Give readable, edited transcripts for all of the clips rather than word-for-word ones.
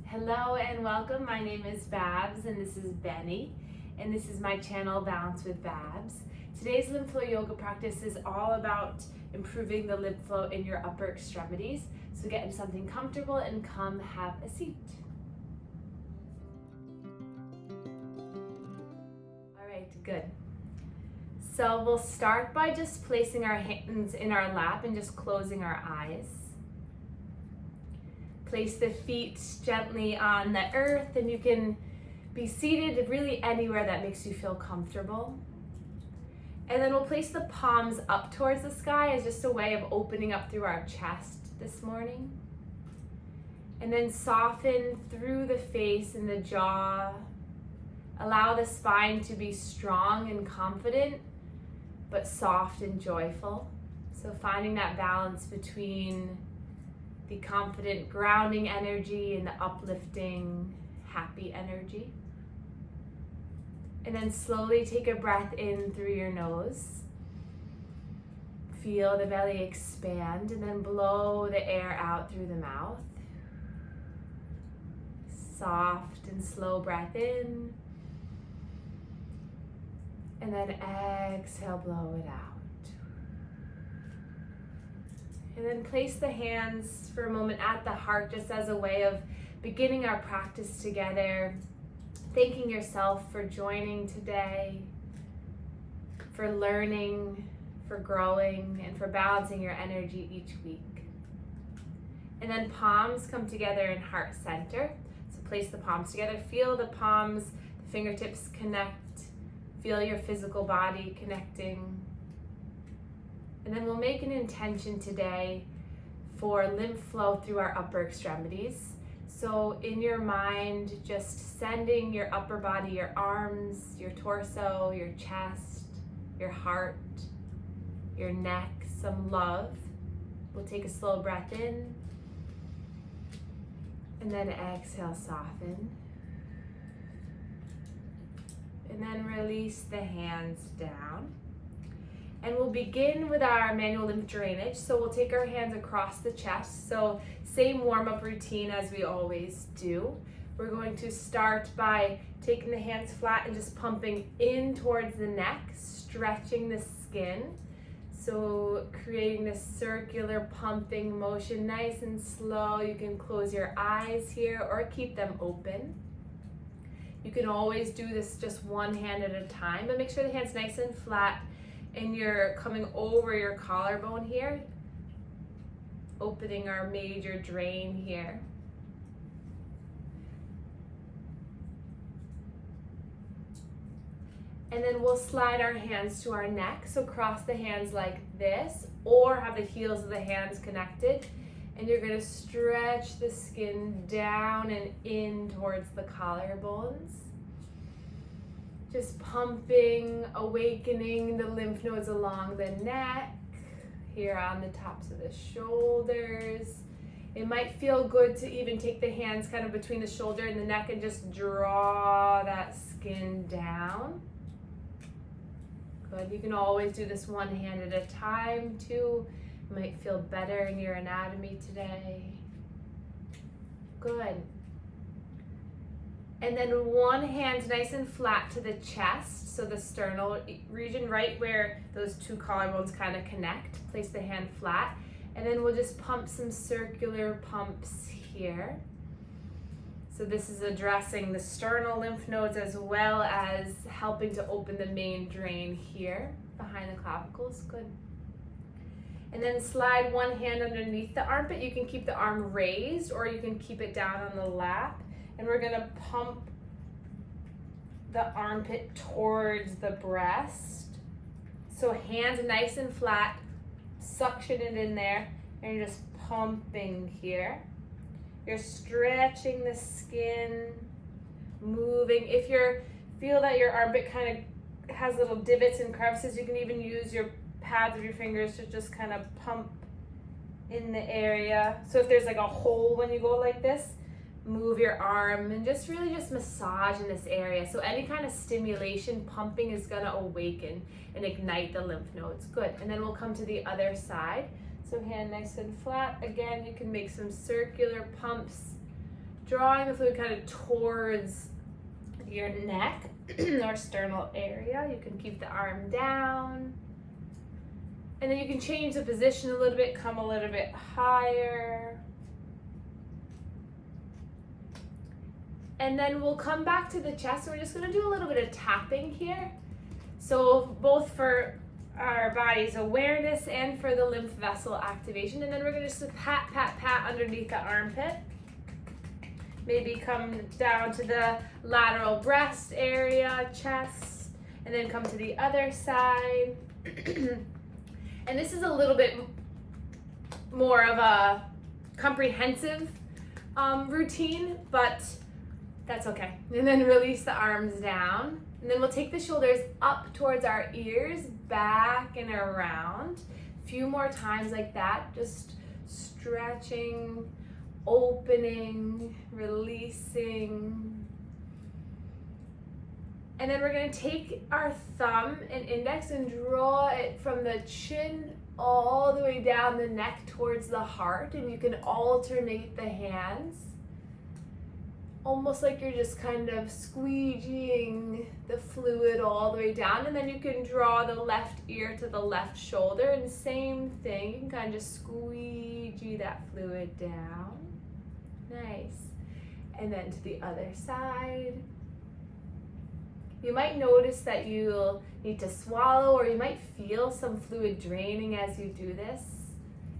Hello and welcome. My name is Babs and this is Benny, and this is my channel Balance with Babs. Today's Lymph Flow Yoga practice is all about improving the lymph flow in your upper extremities. So get into something comfortable and come have a seat. All right, good. So we'll start by just placing our hands in our lap and just closing our eyes. Place the feet gently on the earth, and you can be seated really anywhere that makes you feel comfortable. And then we'll place the palms up towards the sky as just a way of opening up through our chest this morning. And then soften through the face and the jaw. Allow the spine to be strong and confident, but soft and joyful. So finding that balance between the confident grounding energy and the uplifting happy energy. And then slowly take a breath in through your nose. Feel the belly expand, and then blow the air out through the mouth. Soft and slow breath in, and then exhale, blow it out. And then place the hands for a moment at the heart, just as a way of beginning our practice together. Thanking yourself for joining today, for learning, for growing, and for balancing your energy each week. And then palms come together in heart center. So place the palms together. Feel the palms, the fingertips connect. Feel your physical body connecting. And then we'll make an intention today for lymph flow through our upper extremities. So in your mind, just sending your upper body, your arms, your torso, your chest, your heart, your neck, some love. We'll take a slow breath in, and then exhale, soften. And then release the hands down. And we'll begin with our manual lymph drainage. So we'll take our hands across the chest. So same warm-up routine as we always do. We're going to start by taking the hands flat and just pumping in towards the neck, stretching the skin. So creating this circular pumping motion, nice and slow. You can close your eyes here or keep them open. You can always do this just one hand at a time, but make sure the hand's nice and flat. And you're coming over your collarbone here, opening our major drain here. And then we'll slide our hands to our neck. So cross the hands like this, or have the heels of the hands connected. And you're gonna stretch the skin down and in towards the collarbones. Just pumping, awakening the lymph nodes along the neck, here on the tops of the shoulders. It might feel good to even take the hands kind of between the shoulder and the neck and just draw that skin down. Good, you can always do this one hand at a time too. You might feel better in your anatomy today. Good. And then one hand nice and flat to the chest, so the sternal region, right where those two collarbones kind of connect. Place the hand flat, and then we'll just pump some circular pumps here. So this is addressing the sternal lymph nodes as well as helping to open the main drain here behind the clavicles. Good. And then slide one hand underneath the armpit. You can keep the arm raised or you can keep it down on the lap. And we're gonna pump the armpit towards the breast. So hands nice and flat, suction it in there, and you're just pumping here. You're stretching the skin, moving. If you feel that your armpit kind of has little divots and crevices, you can even use your pads of your fingers to just kind of pump in the area. So if there's like a hole when you go like this, move your arm and just really just massage in this area. So any kind of stimulation, pumping is gonna awaken and ignite the lymph nodes. Good, and then we'll come to the other side. So hand nice and flat. Again, you can make some circular pumps drawing the fluid kind of towards your neck or sternal area. You can keep the arm down. And then you can change the position a little bit, come a little bit higher. And then we'll come back to the chest. So we're just gonna do a little bit of tapping here. So both for our body's awareness and for the lymph vessel activation. And then we're gonna just pat, pat, pat underneath the armpit. Maybe come down to the lateral breast area, chest, and then come to the other side. And this is a little bit more of a comprehensive routine, but that's okay. And then release the arms down. And then we'll take the shoulders up towards our ears, back and around. A few more times like that, just stretching, opening, releasing. And then we're gonna take our thumb and index and draw it from the chin all the way down the neck towards the heart. And you can alternate the hands, almost like you're just kind of squeegeeing the fluid all the way down. And then you can draw the left ear to the left shoulder, and same thing, you can kind of just squeegee that fluid down. Nice. And then to the other side. You might notice that you'll need to swallow, or you might feel some fluid draining as you do this.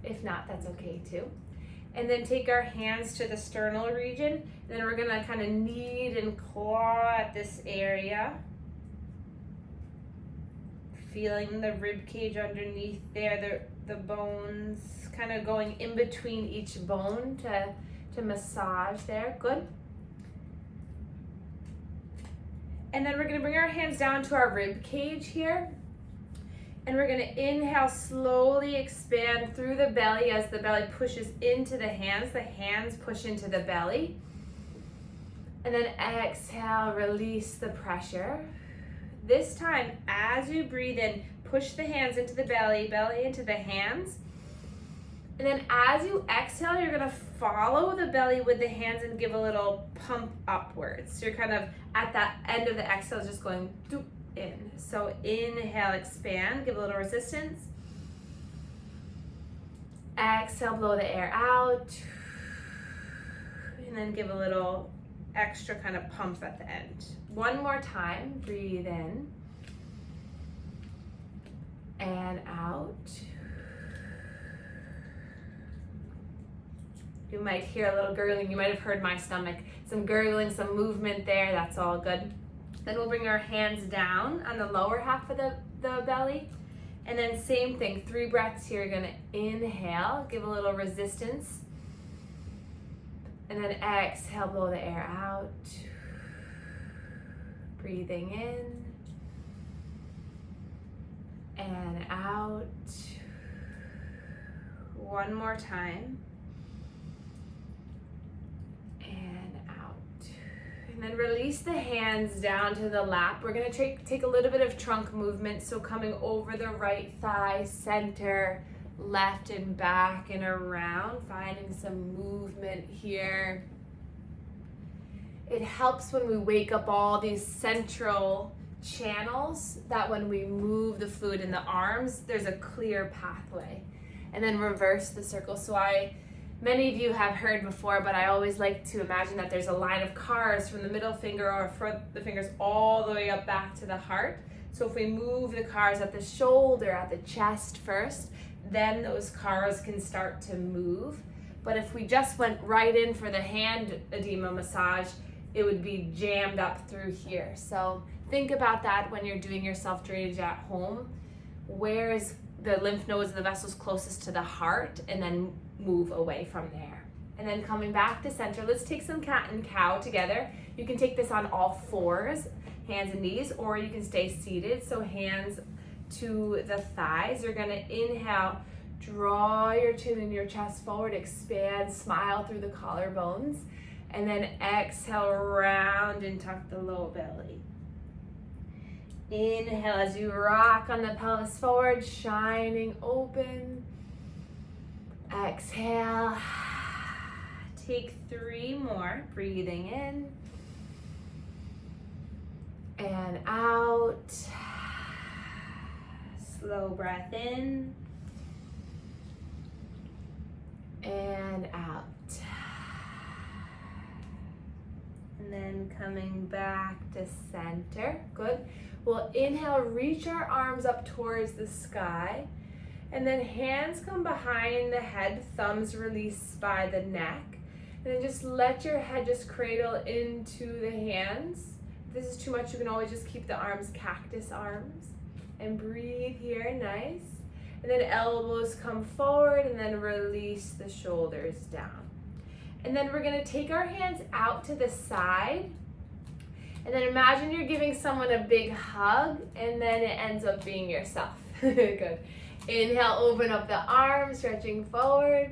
If not, that's okay too. And then take our hands to the sternal region, and then we're gonna kind of knead and claw at this area. Feeling the rib cage underneath there, the bones kind of going in between each bone to massage there. Good. And then we're gonna bring our hands down to our rib cage here. And we're gonna inhale, slowly expand through the belly as the belly pushes into the hands push into the belly. And then exhale, release the pressure. This time, as you breathe in, push the hands into the belly, belly into the hands. And then as you exhale, you're gonna follow the belly with the hands and give a little pump upwards. So you're kind of at that end of the exhale, just going doop in. So inhale, expand, give a little resistance. Exhale, blow the air out. And then give a little extra kind of pump at the end. One more time, breathe in and out. You might hear a little gurgling. You might have heard my stomach. Some gurgling, some movement there. That's all good. Then we'll bring our hands down on the lower half of the belly. And then same thing, 3 breaths here. You're gonna inhale, give a little resistance. And then exhale, blow the air out. Breathing in and out. One more time. And then release the hands down to the lap. We're gonna take a little bit of trunk movement, so coming over the right thigh, center, left and back and around, finding some movement here. It helps when we wake up all these central channels, that when we move the fluid in the arms, there's a clear pathway. And then reverse the circle. So many of you have heard before, but I always like to imagine that there's a line of cars from the middle finger or from the fingers all the way up back to the heart. So if we move the cars at the shoulder, at the chest first, then those cars can start to move. But if we just went right in for the hand edema massage, it would be jammed up through here. So think about that when you're doing your self-drainage at home. Where is the lymph nodes, the vessels closest to the heart, and then move away from there. And then coming back to center, let's take some cat and cow together. You can take this on all 4s, hands and knees, or you can stay seated. So hands to the thighs. You're gonna inhale, draw your chin and your chest forward, expand, smile through the collarbones, and then exhale, round and tuck the low belly. Inhale as you rock on the pelvis forward, shining open. Exhale, Take 3 more, breathing in and out. Slow breath in and out. And then coming back to center. Good. We'll inhale, reach our arms up towards the sky. And then hands come behind the head, thumbs release by the neck. And then just let your head just cradle into the hands. If this is too much, you can always just keep the arms cactus arms. And breathe here, nice. And then elbows come forward and then release the shoulders down. And then we're gonna take our hands out to the side. And then imagine you're giving someone a big hug and then it ends up being yourself. Good. Inhale, open up the arms, stretching forward.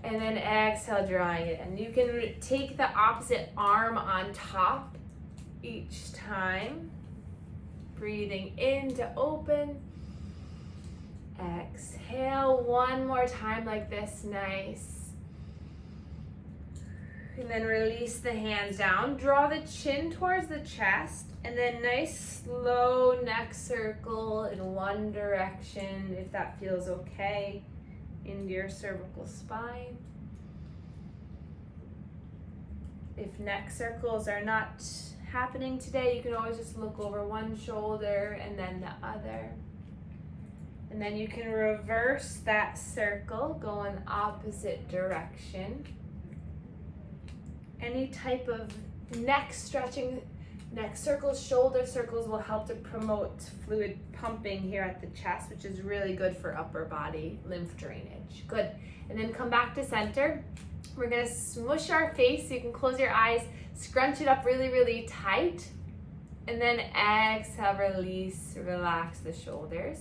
And then exhale, drawing it in. You can take the opposite arm on top each time. Breathing in to open. Exhale, one more time like this, nice. And then release the hands down. Draw the chin towards the chest. And then nice slow neck circle in one direction, if that feels okay, into your cervical spine. If neck circles are not happening today, you can always just look over one shoulder and then the other. And then you can reverse that circle, go in the opposite direction. Any type of neck stretching, neck circles, shoulder circles will help to promote fluid pumping here at the chest, which is really good for upper body lymph drainage. Good. And then come back to center. We're gonna smush our face, so you can close your eyes, scrunch it up really, really tight. And then exhale, release, relax the shoulders.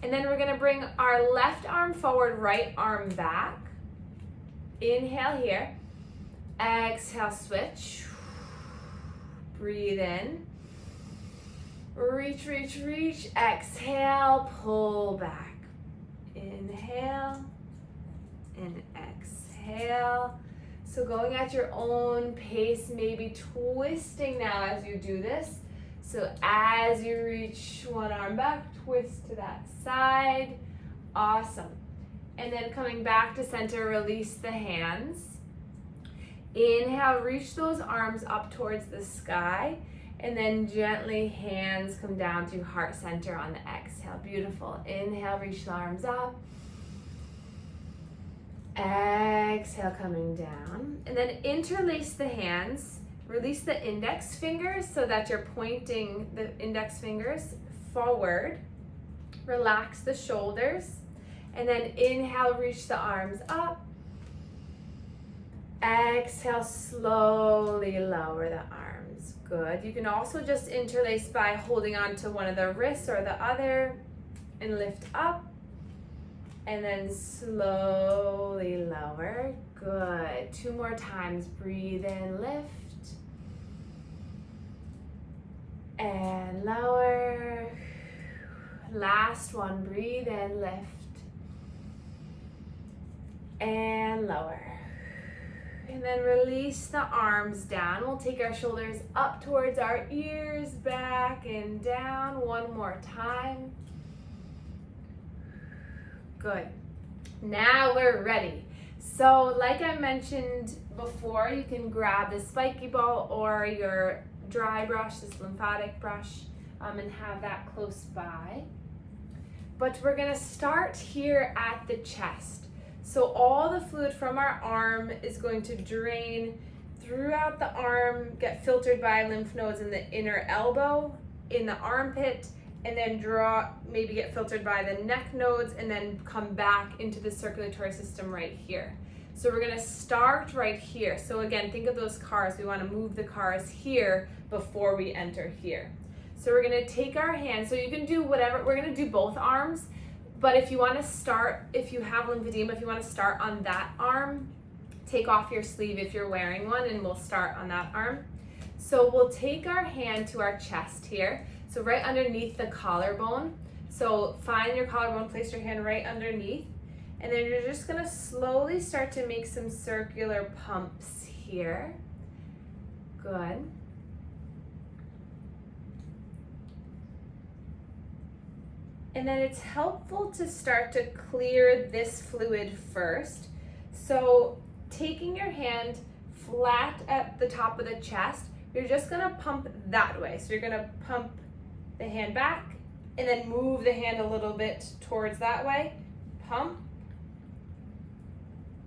And then we're gonna bring our left arm forward, right arm back. Inhale here. Exhale, switch. Breathe in. Reach, reach, reach. Exhale, pull back. Inhale and exhale. So going at your own pace, maybe twisting now as you do this. So as you reach one arm back, twist to that side. Awesome. And then coming back to center, release the hands. Inhale, reach those arms up towards the sky, and then gently hands come down to heart center on the exhale. Beautiful. Inhale, reach the arms up. Exhale, coming down. And then interlace the hands. Release the index fingers so that you're pointing the index fingers forward. Relax the shoulders. And then inhale, reach the arms up. Exhale, slowly lower the arms. Good. You can also just interlace by holding on to one of the wrists or the other and lift up. And then slowly lower. Good. 2 more times. Breathe in, lift. And lower. Last one. Breathe in, lift. And lower. And then release the arms down. We'll take our shoulders up towards our ears, back and down. One more time. Good. Now we're ready. So like I mentioned before, you can grab the spiky ball or your dry brush, this lymphatic brush, and have that close by. But we're gonna start here at the chest. So all the fluid from our arm is going to drain throughout the arm, get filtered by lymph nodes in the inner elbow, in the armpit, and then maybe get filtered by the neck nodes, and then come back into the circulatory system right here. So we're gonna start right here. So again, think of those cars. We wanna move the cars here before we enter here. So we're gonna take our hands, so you can do whatever, we're gonna do both arms. But if you want to start, if you have lymphedema, if you want to start on that arm, take off your sleeve if you're wearing one, and we'll start on that arm. So we'll take our hand to our chest here. So right underneath the collarbone. So find your collarbone, place your hand right underneath. And then you're just gonna slowly start to make some circular pumps here. Good. And then it's helpful to start to clear this fluid first. So taking your hand flat at the top of the chest, you're just gonna pump that way. So you're gonna pump the hand back and then move the hand a little bit towards that way. Pump,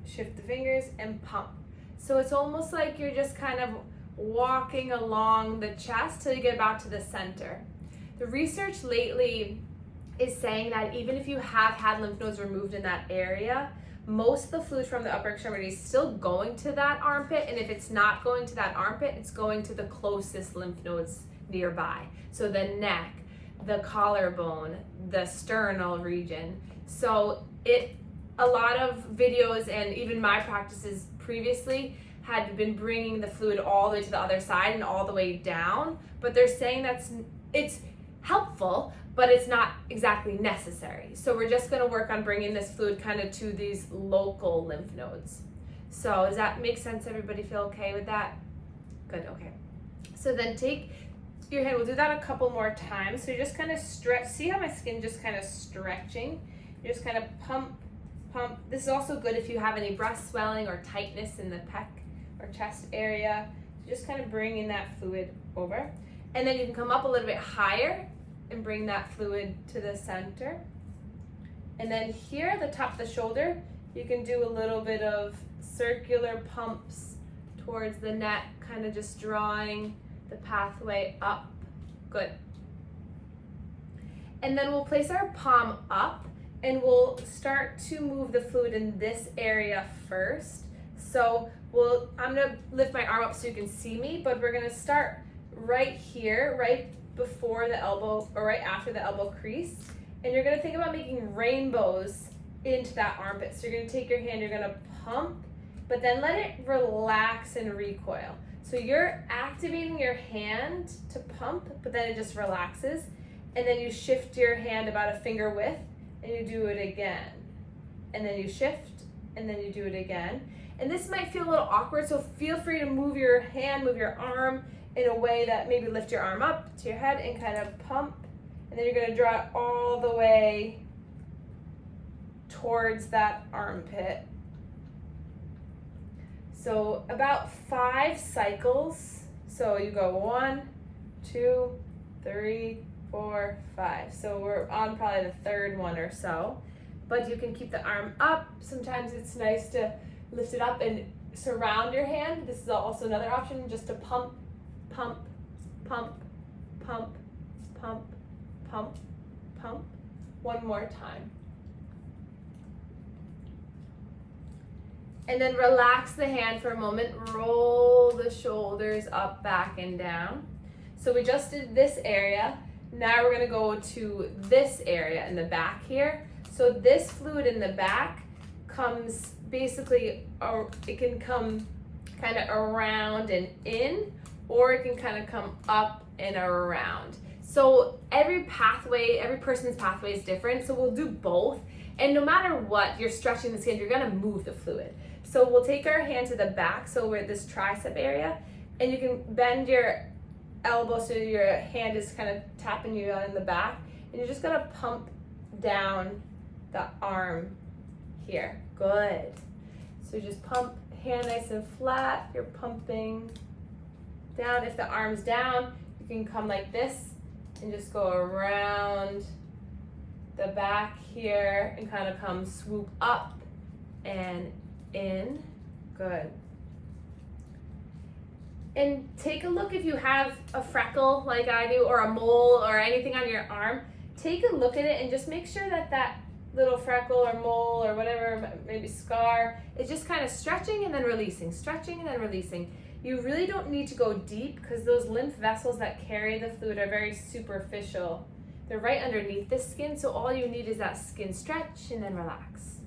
shift the fingers and pump. So it's almost like you're just kind of walking along the chest till you get back to the center. The research lately is saying that even if you have had lymph nodes removed in that area, most of the fluid from the upper extremity is still going to that armpit, and if it's not going to that armpit, it's going to the closest lymph nodes nearby. So the neck, the collarbone, the sternal region. So a lot of videos and even my practices previously had been bringing the fluid all the way to the other side and all the way down, but they're saying it's helpful, but it's not exactly necessary. So we're just gonna work on bringing this fluid kind of to these local lymph nodes. So does that make sense? Everybody feel okay with that? Good, okay. So then take your hand, we'll do that a couple more times. So you just kind of stretch, see how my skin just kind of stretching? You just kind of pump. This is also good if you have any breast swelling or tightness in the pec or chest area. Just kind of bringing that fluid over. And then you can come up a little bit higher and bring that fluid to the center. And then here at the top of the shoulder, you can do a little bit of circular pumps towards the neck, kind of just drawing the pathway up. Good. And then we'll place our palm up and we'll start to move the fluid in this area first. So I'm gonna lift my arm up so you can see me, but we're gonna start right here, right before the elbow, or right after the elbow crease. And you're gonna think about making rainbows into that armpit. So you're gonna take your hand, you're gonna pump, but then let it relax and recoil. So you're activating your hand to pump, but then it just relaxes. And then you shift your hand about a finger width, and you do it again. And then you shift, and then you do it again. And this might feel a little awkward, so feel free to move your hand, move your arm in a way that maybe lift your arm up to your head and kind of pump. And then you're gonna draw it all the way towards that armpit. So about 5 cycles. So you go 1, 2, 3, 4, 5. So we're on probably the 3rd one or so. But you can keep the arm up. Sometimes it's nice to lift it up and surround your hand. This is also another option, just to pump, pump, pump, pump, pump, pump, pump. One more time. And then relax the hand for a moment, roll the shoulders up, back, and down. So we just did this area. Now we're gonna go to this area in the back here. So this fluid in the back comes basically, it can come kind of around and in, or it can kind of come up and around. So every person's pathway is different, so we'll do both. And no matter what, you're stretching the skin, you're gonna move the fluid. So we'll take our hand to the back, so we're at this tricep area, and you can bend your elbow so your hand is kind of tapping you on the back, and you're just gonna pump down the arm here. Good. So just pump, hand nice and flat, you're pumping down. If the arm's down, you can come like this and just go around the back here and kind of come swoop up and in. Good. And take a look if you have a freckle like I do, or a mole or anything on your arm. Take a look at it and just make sure that that little freckle or mole or whatever, maybe scar, is just kind of stretching and then releasing, stretching and then releasing. You really don't need to go deep because those lymph vessels that carry the fluid are very superficial. They're right underneath the skin, so all you need is that skin stretch and then relax.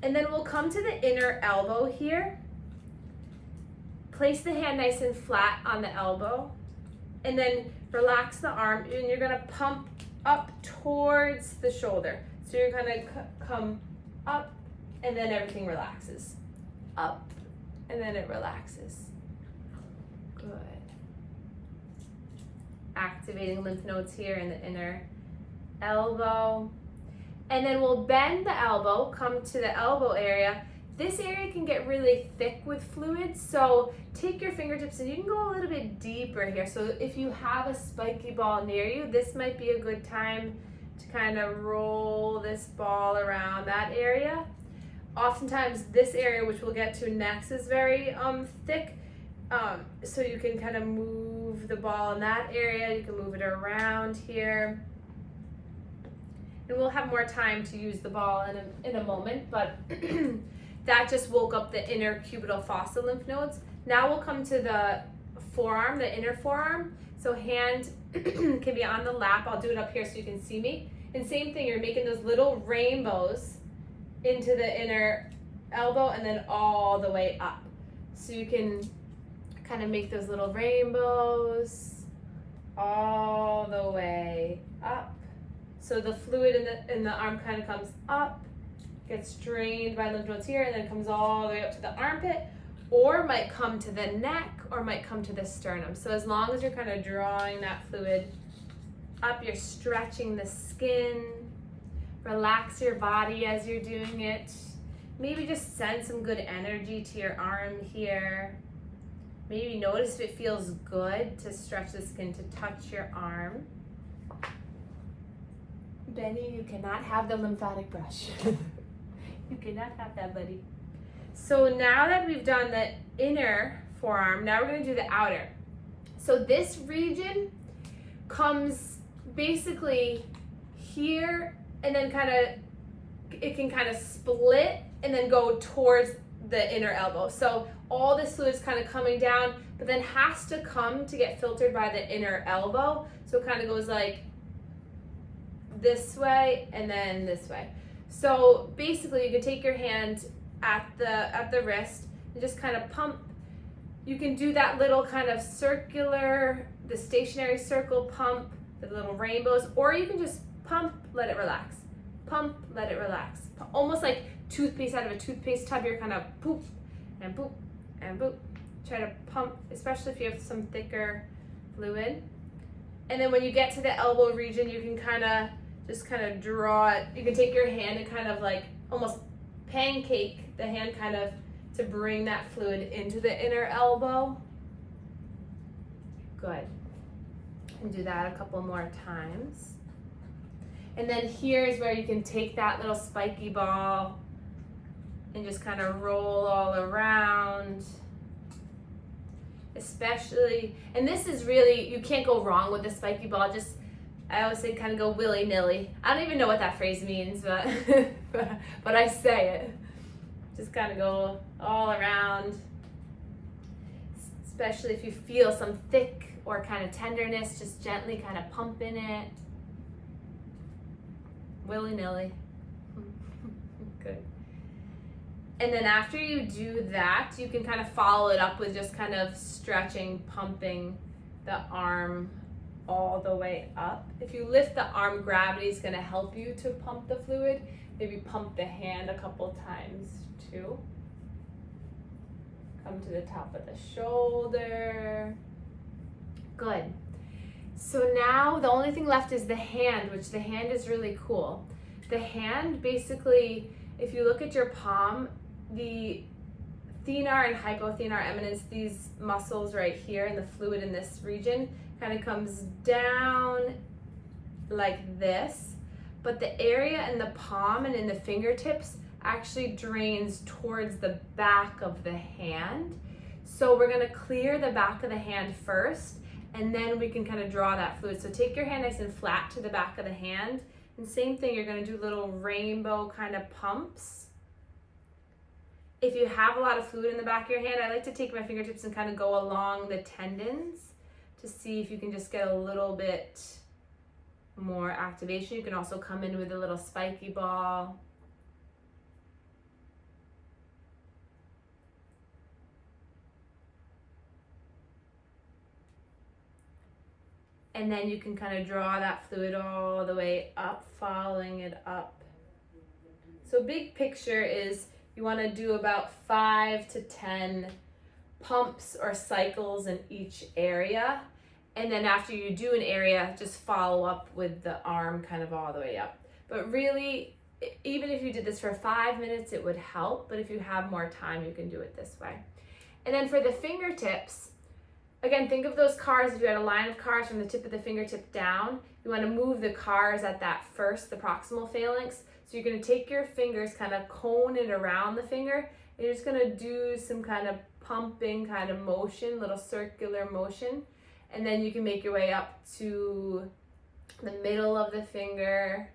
And then we'll come to the inner elbow here. Place the hand nice and flat on the elbow, and then relax the arm, and you're gonna pump up towards the shoulder. So you're gonna come up, and then everything relaxes. Up, and then it relaxes. Good. Activating lymph nodes here in the inner elbow. And then we'll bend the elbow, come to the elbow area. This area can get really thick with fluid, so take your fingertips and you can go a little bit deeper here. So if you have a spiky ball near you, this might be a good time to kind of roll this ball around that area. Oftentimes this area, which we'll get to next, is very thick, so you can kind of move the ball in that area. You can move it around here. And we'll have more time to use the ball in a moment, but that just woke up the inner cubital fossa lymph nodes. Now we'll come to the forearm, the inner forearm. So hand can be on the lap. I'll do it up here so you can see me. And same thing, you're making those little rainbows into the inner elbow and then all the way up. So you can kind of make those little rainbows all the way up. So the fluid in the arm kind of comes up, gets drained by lymph nodes here, and then comes all the way up to the armpit, or might come to the neck, or might come to the sternum. So as long as you're kind of drawing that fluid up, you're stretching the skin. Relax your body as you're doing it. Maybe just send some good energy to your arm here. Maybe notice if it feels good to stretch the skin to touch your arm. Benny, you cannot have the lymphatic brush. You cannot have that, buddy. So now that we've done the inner forearm, now we're going to do the outer. So this region comes basically here, and then it can kind of split and then go towards the inner elbow. So all this fluid is kind of coming down, but then has to come to get filtered by the inner elbow. So it kind of goes like this way and then this way. So basically you can take your hand at the wrist and just kind of pump. You can do that little kind of circular, the stationary circle pump, the little rainbows, or you can just pump, let it relax. Pump, let it relax. Almost like toothpaste out of a toothpaste tub. You're kind of poop and poop and poop. Try to pump, especially if you have some thicker fluid. And then when you get to the elbow region, you can just draw it. You can take your hand and kind of like almost pancake the hand kind of to bring that fluid into the inner elbow. Good. And do that a couple more times. And then here's where you can take that little spiky ball and just kind of roll all around. Especially, and this is really, you can't go wrong with the spiky ball. Just, I always say kind of go willy-nilly. I don't even know what that phrase means, but but I say it. Just kind of go all around. Especially if you feel some thick or kind of tenderness, just gently kind of pump in it. Willy-nilly. Good. And then after you do that, you can kind of follow it up with just kind of stretching, pumping the arm all the way up. If you lift the arm, gravity is going to help you to pump the fluid. Maybe pump the hand a couple times too. Come to the top of the shoulder. Good. So now the only thing left is the hand, which the hand is really cool. The hand, basically, if you look at your palm, the thenar and hypothenar eminence, these muscles right here and the fluid in this region kind of comes down like this, but the area in the palm and in the fingertips actually drains towards the back of the hand. So we're going to clear the back of the hand first, and then we can kind of draw that fluid. So take your hand nice and flat to the back of the hand, and same thing, you're going to do little rainbow kind of pumps. If you have a lot of fluid in the back of your hand, I like to take my fingertips and kind of go along the tendons to see if you can just get a little bit more activation. You can also come in with a little spiky ball. And then you can kind of draw that fluid all the way up, following it up So big picture is you want to do about 5 to 10 pumps or cycles in each area. And then after you do an area, just follow up with the arm kind of all the way up. But really, even if you did this for 5 minutes, it would help. But if you have more time, you can do it this way. And then for the fingertips, again, think of those cars. If you had a line of cars from the tip of the fingertip down, you want to move the cars at that first, the proximal phalanx. So you're going to take your fingers, kind of cone it around the finger, and you're just going to do some kind of pumping kind of motion, little circular motion. And then you can make your way up to the middle of the finger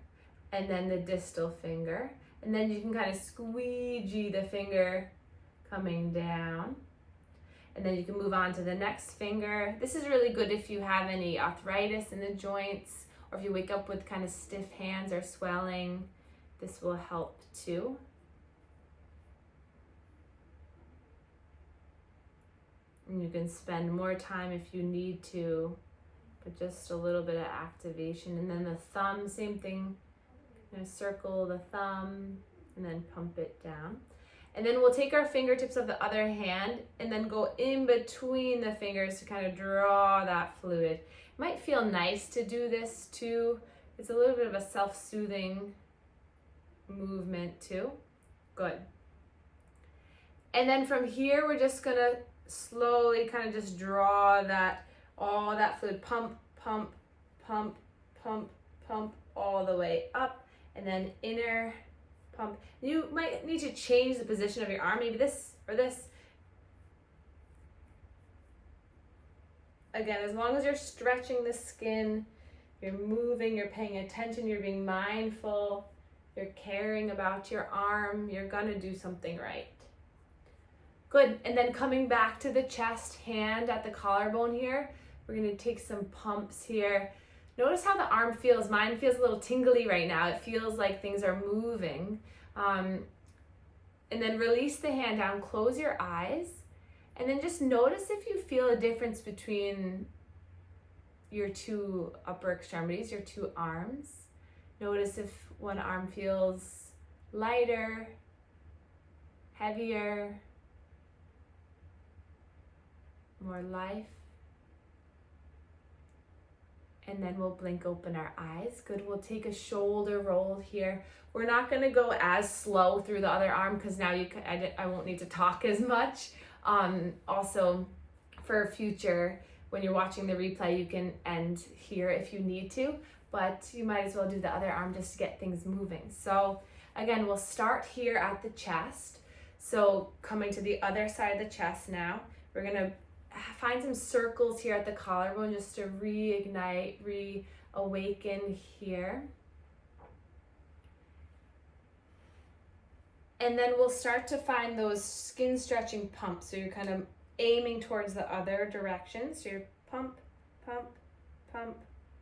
and then the distal finger. And then you can kind of squeegee the finger coming down. And then you can move on to the next finger. This is really good if you have any arthritis in the joints, or if you wake up with kind of stiff hands or swelling. This will help too. And you can spend more time if you need to, but just a little bit of activation. And then the thumb, same thing. You're gonna circle the thumb and then pump it down. And then we'll take our fingertips of the other hand and then go in between the fingers to kind of draw that fluid. It might feel nice to do this too. It's a little bit of a self-soothing movement too. Good. And then from here, we're just gonna slowly kind of just draw that, all that fluid, pump, pump, pump, pump, pump, all the way up, and then inner pump. You might need to change the position of your arm, maybe this or this. Again, as long as you're stretching the skin, you're moving, you're paying attention, you're being mindful, you're caring about your arm, you're gonna do something right. Good, and then coming back to the chest, hand at the collarbone here, we're gonna take some pumps here. Notice how the arm feels. Mine feels a little tingly right now. It feels like things are moving. And then release the hand down, close your eyes, and then just notice if you feel a difference between your two upper extremities, your two arms. Notice if one arm feels lighter, heavier, more life. And then we'll blink open our eyes. Good, we'll take a shoulder roll here. We're not gonna go as slow through the other arm because now I won't need to talk as much. Also, for future, when you're watching the replay, you can end here if you need to, but you might as well do the other arm just to get things moving. So again, we'll start here at the chest. So coming to the other side of the chest now, we're gonna find some circles here at the collarbone just to reignite, reawaken here. And then we'll start to find those skin stretching pumps. So you're kind of aiming towards the other direction. So you're pump, pump, pump,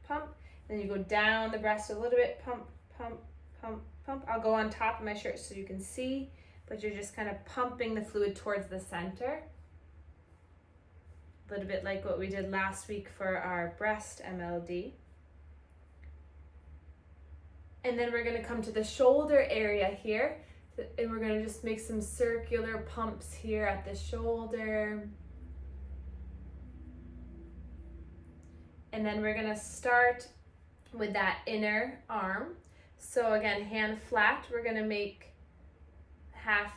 pump. Then you go down the breast a little bit, pump, pump, pump, pump. I'll go on top of my shirt so you can see, but you're just kind of pumping the fluid towards the center. A little bit like what we did last week for our breast MLD. And then we're gonna come to the shoulder area here, and we're gonna just make some circular pumps here at the shoulder. And then we're gonna start with that inner arm. So again, hand flat, we're gonna make half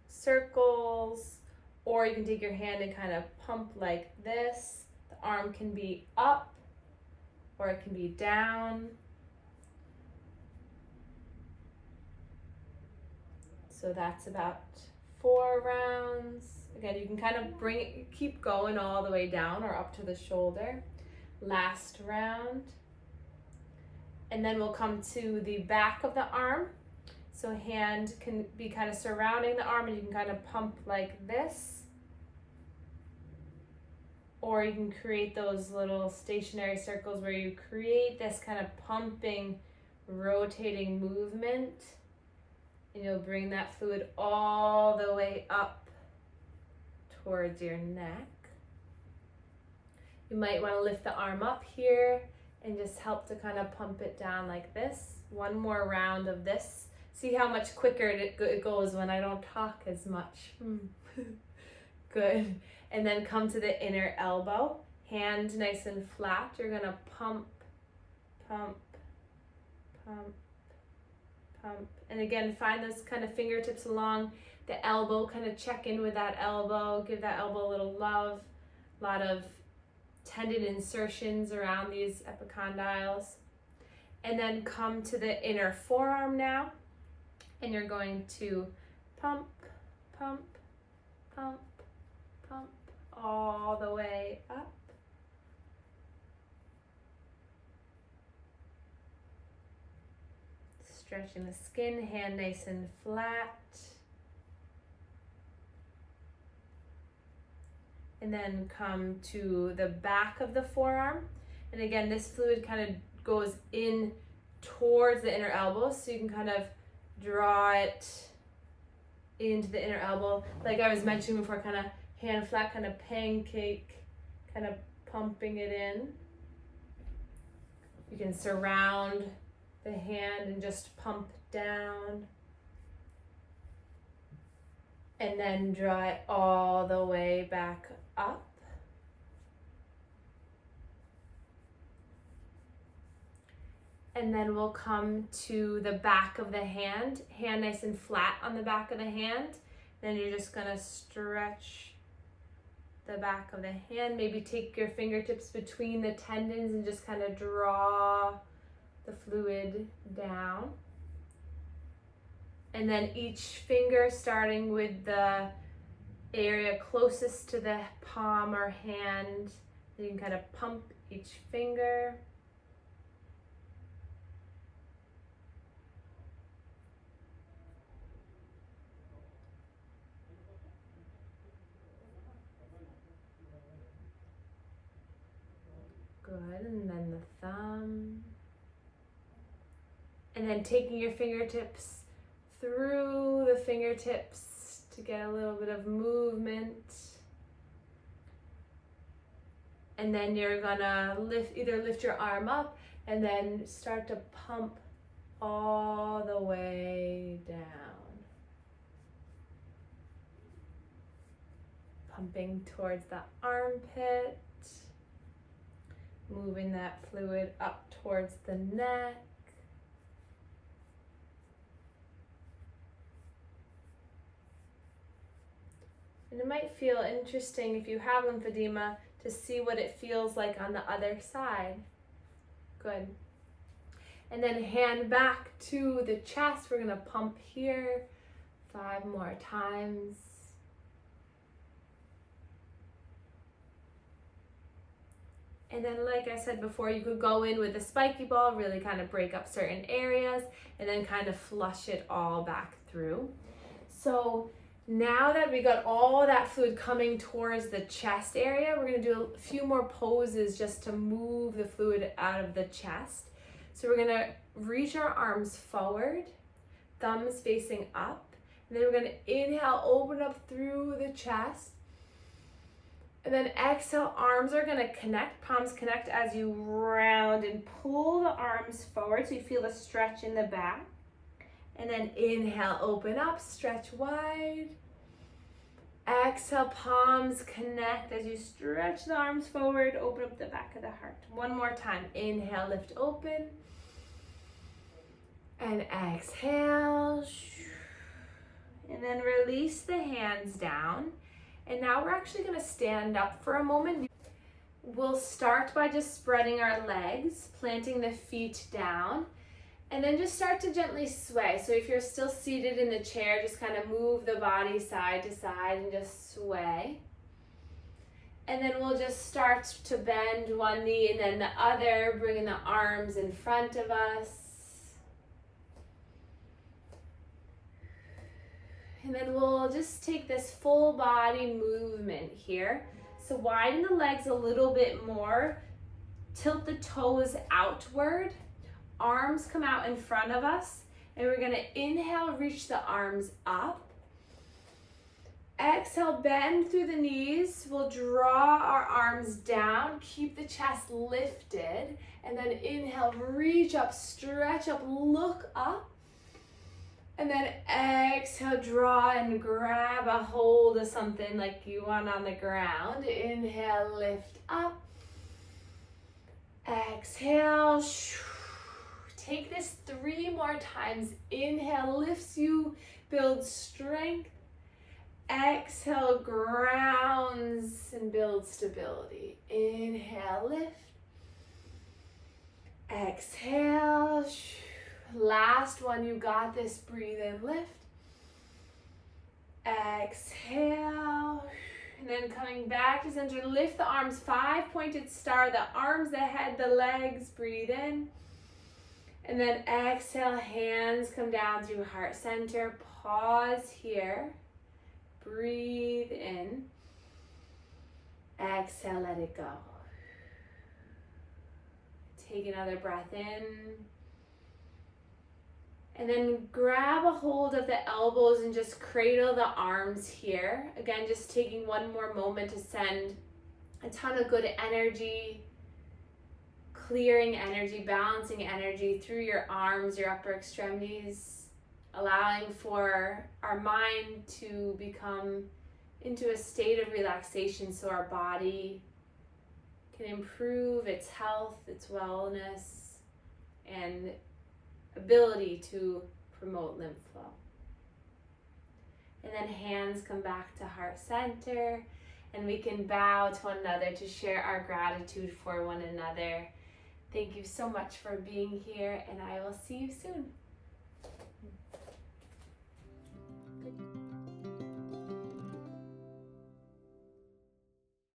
circles, or you can take your hand and kind of pump like this. The arm can be up or it can be down. So that's about 4 rounds. Again, you can kind of keep going all the way down or up to the shoulder. Last round. And then we'll come to the back of the arm. So hand can be kind of surrounding the arm and you can kind of pump like this. Or you can create those little stationary circles where you create this kind of pumping, rotating movement. And you'll bring that fluid all the way up towards your neck. You might want to lift the arm up here and just help to kind of pump it down like this. One more round of this. See how much quicker it goes when I don't talk as much. Good. And then come to the inner elbow. Hand nice and flat. You're going to pump, pump, pump, pump. And again, find those kind of fingertips along the elbow. Kind of check in with that elbow. Give that elbow a little love. A lot of tendon insertions around these epicondyles. And then come to the inner forearm now. And you're going to pump, pump, pump, pump, all the way up. Stretching the skin, hand nice and flat. And then come to the back of the forearm. And again, this fluid kind of goes in towards the inner elbow, so you can kind of draw it into the inner elbow. Like I was mentioning before, kind of hand flat, kind of pancake, kind of pumping it in. You can surround the hand and just pump down. And then draw it all the way back up. And then we'll come to the back of the hand nice and flat on the back of the hand. Then you're just gonna stretch the back of the hand. Maybe take your fingertips between the tendons and just kind of draw the fluid down. And then each finger, starting with the area closest to the palm or hand, you can kind of pump each finger. Good, and then the thumb. And then taking your fingertips through the fingertips to get a little bit of movement. And then you're gonna either lift your arm up and then start to pump all the way down. Pumping towards the armpit. Moving that fluid up towards the neck. And it might feel interesting if you have lymphedema to see what it feels like on the other side. Good. And then hand back to the chest. We're gonna pump here 5 more times. And then, like I said before, you could go in with a spiky ball, really kind of break up certain areas, and then kind of flush it all back through. So now that we got all that fluid coming towards the chest area, we're gonna do a few more poses just to move the fluid out of the chest. So we're gonna reach our arms forward, thumbs facing up, and then we're gonna inhale, open up through the chest. And then exhale, arms are gonna connect, palms connect as you round and pull the arms forward so you feel the stretch in the back. And then inhale, open up, stretch wide. Exhale, palms connect as you stretch the arms forward, open up the back of the heart. One more time, inhale, lift open. And exhale. And then release the hands down. And now we're actually gonna stand up for a moment. We'll start by just spreading our legs, planting the feet down, and then just start to gently sway. So if you're still seated in the chair, just kind of move the body side to side and just sway. And then we'll just start to bend one knee and then the other, bringing the arms in front of us. And then we'll just take this full body movement here. So widen the legs a little bit more. Tilt the toes outward. Arms come out in front of us. And we're gonna inhale, reach the arms up. Exhale, bend through the knees. We'll draw our arms down. Keep the chest lifted. And then inhale, reach up, stretch up, look up. And then exhale, draw and grab a hold of something like you want on the ground. Inhale, lift up. Exhale. Take this 3 more times. Inhale, lifts you, builds strength. Exhale, grounds and builds stability. Inhale, lift. Exhale. Last one, you got this. Breathe in, lift. Exhale. And then coming back to center, lift the arms, 5-pointed star, the arms, the head, the legs. Breathe in. And then exhale, hands come down through heart center. Pause here. Breathe in. Exhale, let it go. Take another breath in. And then grab a hold of the elbows and just cradle the arms here. Again, just taking one more moment to send a ton of good energy, clearing energy, balancing energy through your arms, your upper extremities, allowing for our mind to become into a state of relaxation so our body can improve its health, its wellness, and ability to promote lymph flow. And then hands come back to heart center, and we can bow to one another to share our gratitude for one another. Thank you so much for being here, and I will see you soon.